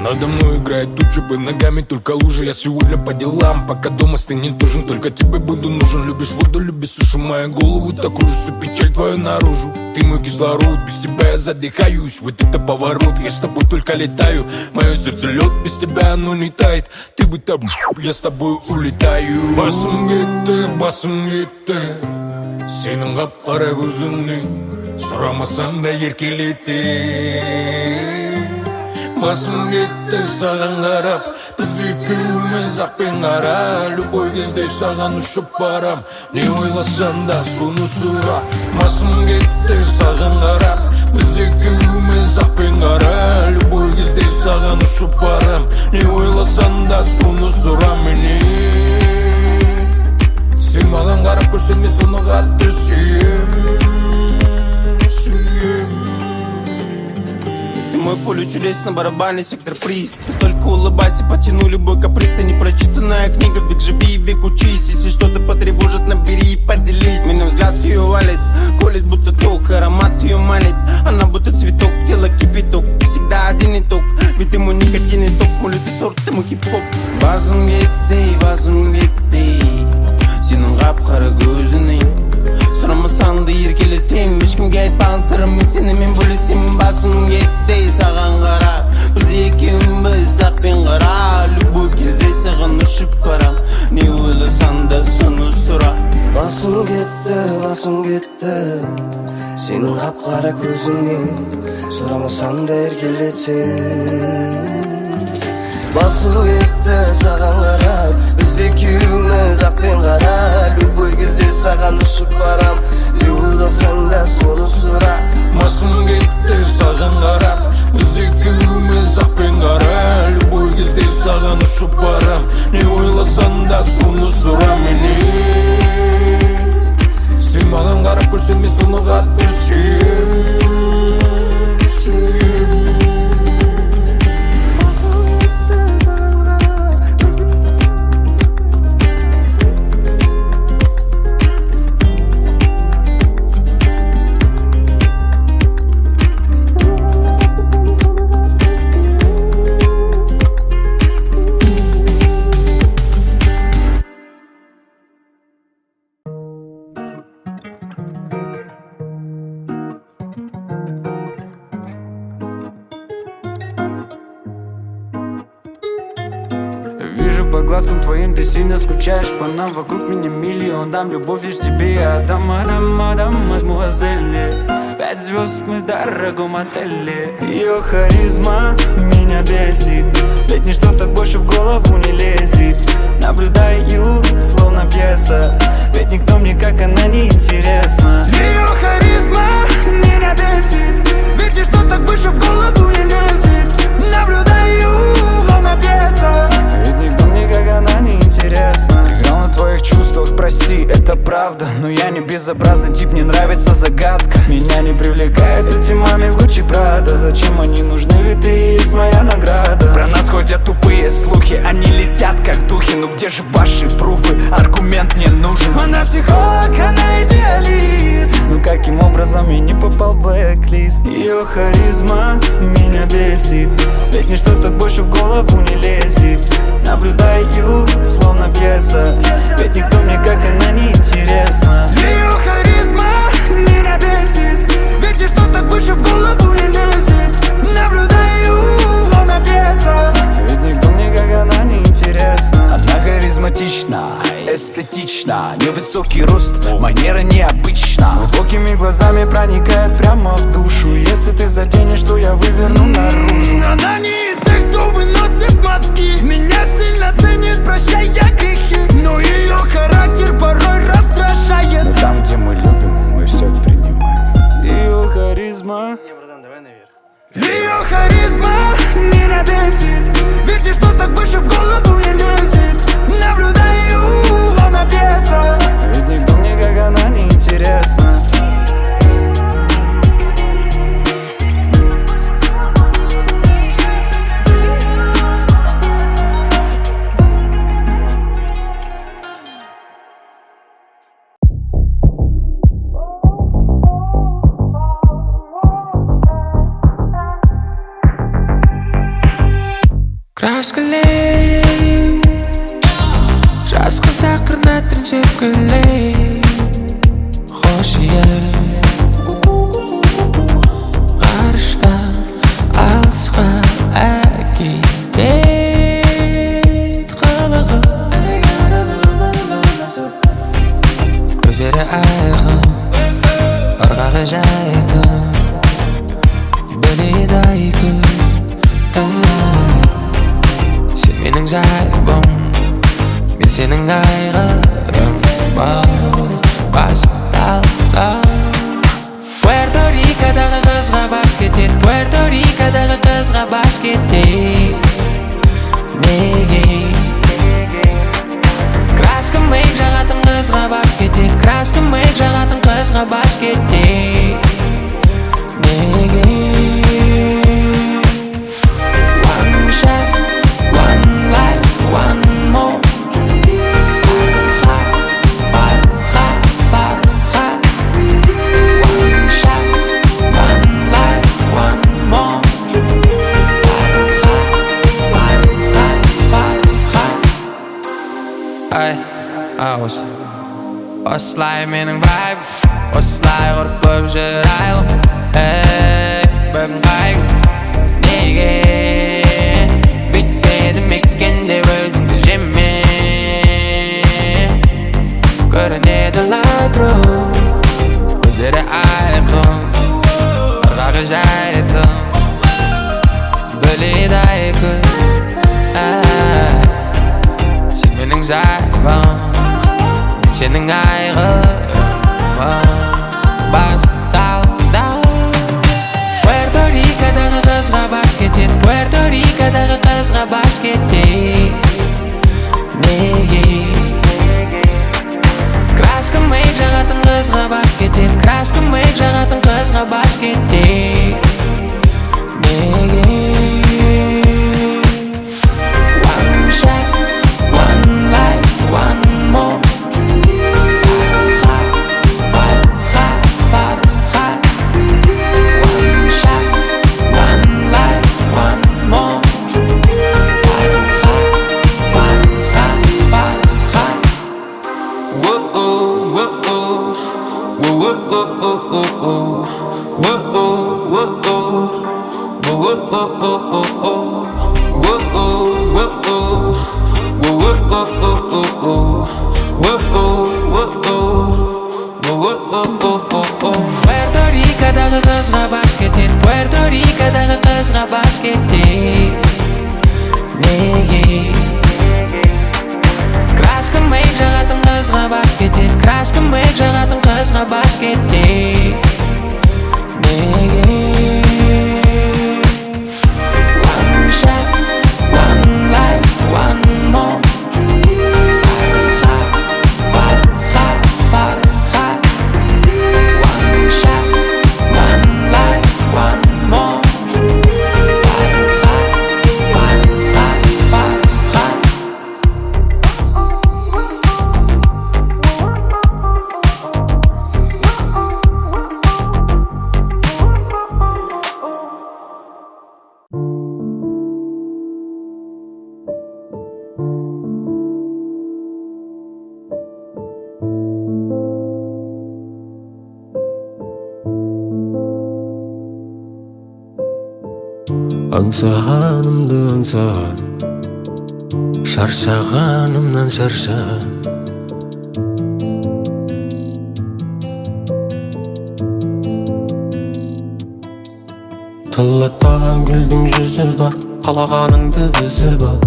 Надо мной играет туча, бы ногами только лужи. Я сегодня по делам, пока дома стынет ужин. Только тебе буду нужен. Любишь воду, любишь сушу. Моя голову так кружит, всю печаль твою наружу. Ты мой кислород, без тебя я задыхаюсь. Вот это поворот, я с тобой только летаю. Мое сердце лед, без тебя оно не тает. Ты бы там, я с тобой улетаю. Басым кетті сенің қап-қара көзіңнің сұрамасаң да еркелетті. Басым кетті саған қарап, біз екеуміз ақ пен қара. Любой кезде саған ұшып барам, не ойласаң да соны сұра. Басым кетті саған қарап, біз екеуміз ақ пен қара. Любой кезде саған ұшып барам, не ойласаң да соны сұра менен. Сен маған қарап көрсең мен соны қатты сүйем. Ты мой поле чудес на барабане, сектор приз. Ты только улыбайся, потяну любой каприз. Ты непрочитанная книга, век живи и век учись. Если что-то потревожит, набери и поделись. Меня взгляд ее валит, колет будто ток. Аромат ее манит, она будто цветок. Тело кипяток, всегда один итог. Ведь ты мой никотин и ток, мой лютый сорт, ты мой хип-хоп. Басым кетті сенің қап-қара көзіңнің сұрамасаң да еркелетем. Ешкімге айтпаған сырым, мен сенімен бөлісемін. Басым кетті саған қарап, біз екеуміз ақ пен қара. Любой кезде саған ұшып барам, не ойласаң да соны сұра. Басым кетті сенің қап-қара көзіңнен сұрамасаң да еркелетем. Басым кетті саған қарап, біз екеуміз ақ пен қара. Любой кезде саған ұшып барам, не ойласаң да соны сұра. Басым кетті саған қарап, біз екеуміз ақ пен қара. Любой кезде саған ұшып барам, не ойласаң да соны сұра менен. Сен маған қарап көрсең мен соны қатты сүйем. По глазкам твоим ты сильно скучаешь по нам. Вокруг меня миллион, дам любовь лишь тебе я отдам, мадемуазель. 5 звезд мы в дорогом отеле. Ее харизма меня бесит, ведь ничто так больше в голову не лезет. Наблюдаю, словно пьеса, ведь никто мне как она не интересна. Ее харизма меня бесит, ведь ничто так больше в голову не лезет. Наблюдаю, словно пьеса, ведь никто мне как она не интересна. Играл на твоих чувствах, прости, это правда, но я не безобразный тип, мне нравится загадка. Меня не привлекают эти маме в Гуччи Прада. Зачем они нужны, ведь ты есть моя награда. Про нас ходят тупые слухи, они летят как духи. Ну где же ваши пруфы, аргумент мне нужен. Она психолог, она идеалист, ну каким образом я не попал в блэк-лист. Ее харизма меня бесит, ведь ничто так больше в голову не лезет. Наблюдаю, словно пьеса, ведь никто мне как она не интересна. Ее харизма меня бесит, ведь ничто так больше в голову не лезет. Наблюдаю, словно пьеса, ведь никто мне как она не интересна. Она харизматична, эстетична, невысокий рост, манера необычна. Глубокими глазами проникает прямо в душу. Если ты заденешь, то я выверну наружу. Она не из тех, кто выносит мозги, меня сильно ценит, прощая грехи, но ее характер порой раздражает. Но там, где мы любим, мы все принимаем. Ее харизма, ее харизма меня бесит, ведь ничто так больше в голову не лезет. Наблюдаю, словно пьеса, ведь никто мне как она не интересна. мәшкілей жас қыз ақырына тіл сөкілей хош ие ғарыштан алысқа әкелет қылығы көздері айқын ырғағы жайқын біледі айқын сен менің жайбым мен сенің айғырым басталды Пуэрто Рикодағы қызға бас кетер Пуэрто Рикодағы қызға бас кетер неге краска мейк жағатын қызға бас кетер краска мейк жағатын қызға бас кетер неге One shot, one life, one more One shot, one life, one more Ay, осылай менің вайб осылай ұрып көп жүр айлым бүгін қайғы неге бүйтпедім екен деп өзіңді жеме көрінеді лайпро көздері айқын ырғағы жайқын біледі айқын сен менің жайбым мен сенің айғырым басталды Пуэрто Рикодағы қызға бас кетер Пуэрто Рикодағы қызға бас кетер неге краска мейк жағатын қызға бас кетер краска мейк жағатын қызға бас кетер неге One shot, one life, one more One shot, one life, one more Пуэрто Рикодағы қызға бас кетер Пуэрто Рикодағы қызға бас кетер неге краска мейк жағатын қызға бас кетер краска мейк жағатын қызға бас кетер неге One shot, one life, one more One shot, one life, one more Аңсағанымды аңсаған шаршағанымнан шаршаған Тылатпаған гүлдің жүзі бар қалағаныңды ізі бар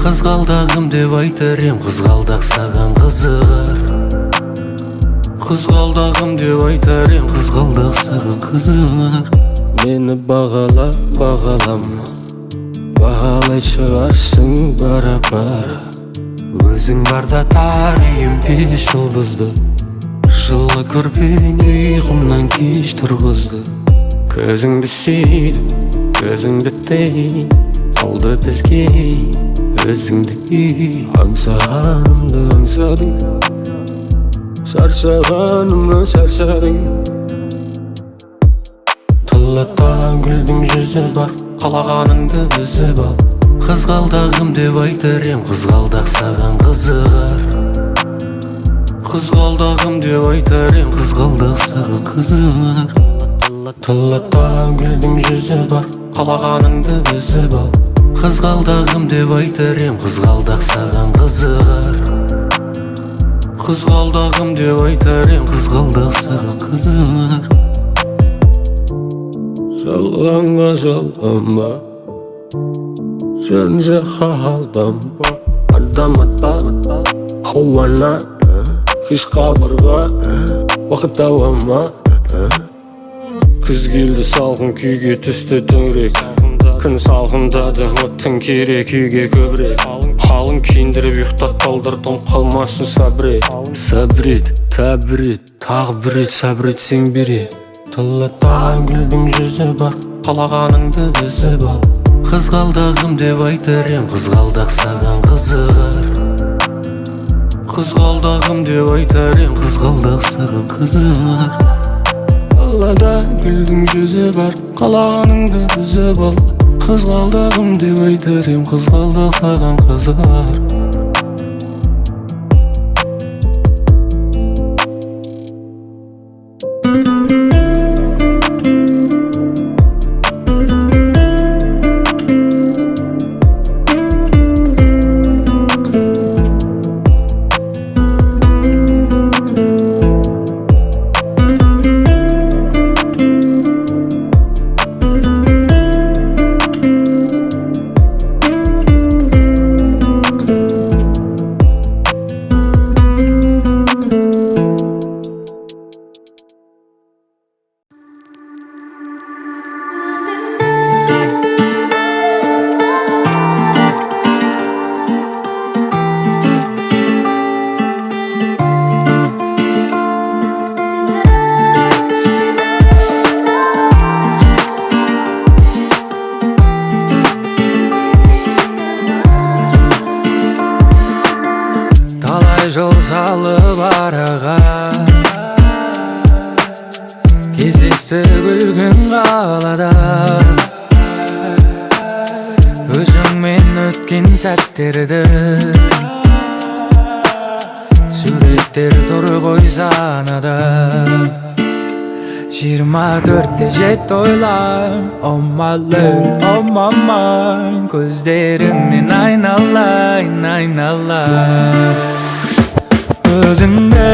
қызғалдағым деп айтар ем қызғалдақ саған қызығар қызғалдағым деп айтар ем қызғалдақ саған қызығар мені бағала бағалама бағалай шығарсың бара-бара өзің барда тарихым бес жұлдызды жылы көрпен ұйқымнан кеш тұрғызды көзіңді сүйдім көзіңді тей қалды бізге өзіңді үй аңсағанымды аңсадың шаршағанымнан шаршадың Тылатпаған гүлдің жүзі бар қалағаныңды ізі бар Қызғалдағым деп айтар ем, қызғалдақ саған қызығар. Қызғалдағым деп айтар ем, қызғалдақ саған қызығар. Таллата гүлдің жүзі бар, қалағаныңды үзіп ал. Қызғалдағым деп айтар ем, қызғалдақ саған қызығар. Қызғалдағым деп айтар ем, қызғалдақ саған қызығар. Жалғанға жалғанба, сен жаққа алданба. Адамата ауана, қиш қабырға, уақыт ауама. Күз келді салқын күйге түсті төңірек. Күн салқындады оттың керек үйге көбірек. Қалың киіндіріп ұйықтат балдар тоңып қалмасын сабрет. Сабрет, табрет, тағы бір рет сабретсең берет. Таллата гүлдің жүзі бар, қалағаныңды үзіп ал. Қызғалдағым деп айтар ем, қызғалдақ саған қызығар. Қызғалдағым деп айтар ем, қызғалдақ саған қызығар. Таллата гүлдің жүзі бар, қалағаныңды үзіп ал. Қызғалдағым деп айтар ем, қызғалдақ саған қызығар. Жол салып араға, кездесті күлгін қалада. Өзіңмен өткен сәттерді суреттер тұр ғой санада. 24-те жет ойлам, oh my lady, oh my mind. Көздеріңнен айналайын, айналайын. Өзіңді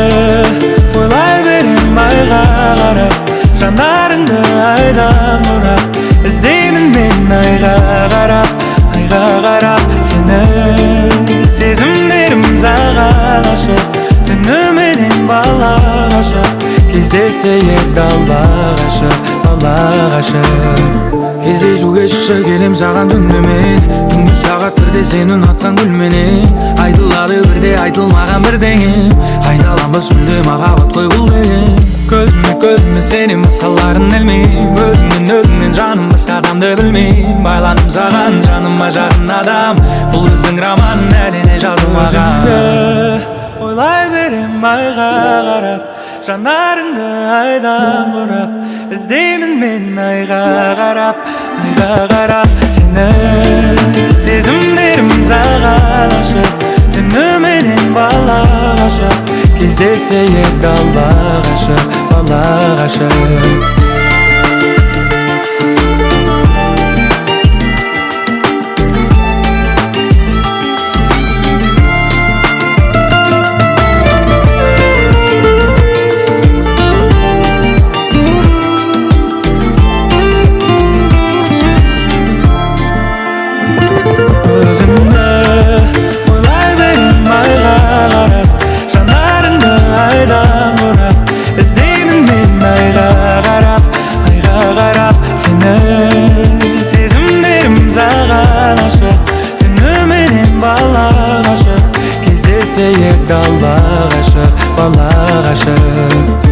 ойлай берем айға қарап, жанарыңды айдан бұрап. Іздеймін мен айға қарап, айға қарап сені. Сезімдерім саған ашық, түніменен бала ғашық. Кездесейік дала ғашық, бала ғашық. Кездесуге шықшы келем саған түнімен, түнгі сағат бірде сен ұнатқан гүлменен. Айтылады бірде айтылмаған бірдеңе, қайталанбас мүлде махаббат қой бұл деген. Көзіме көзіме сенен басқаларын ілмейм, өзіңнен жаным басқа адамды білмейм. Байланым саған жаныма жақын адам, бұл біздің роман әліне жазылмаған. Өзіңді ойлай берем айға қарап, жанарыңды айдан бұрап. Іздеймін мен айға қарап, айға қарап сені. Сезімдерім саған ашық, түніменен бала ғашық. Кездесейік дала ғашық, бала ғашық. Сезімдерім саған ашық, түніменен бала ғашық. Кездесейік дала ғашық, бала ғашық.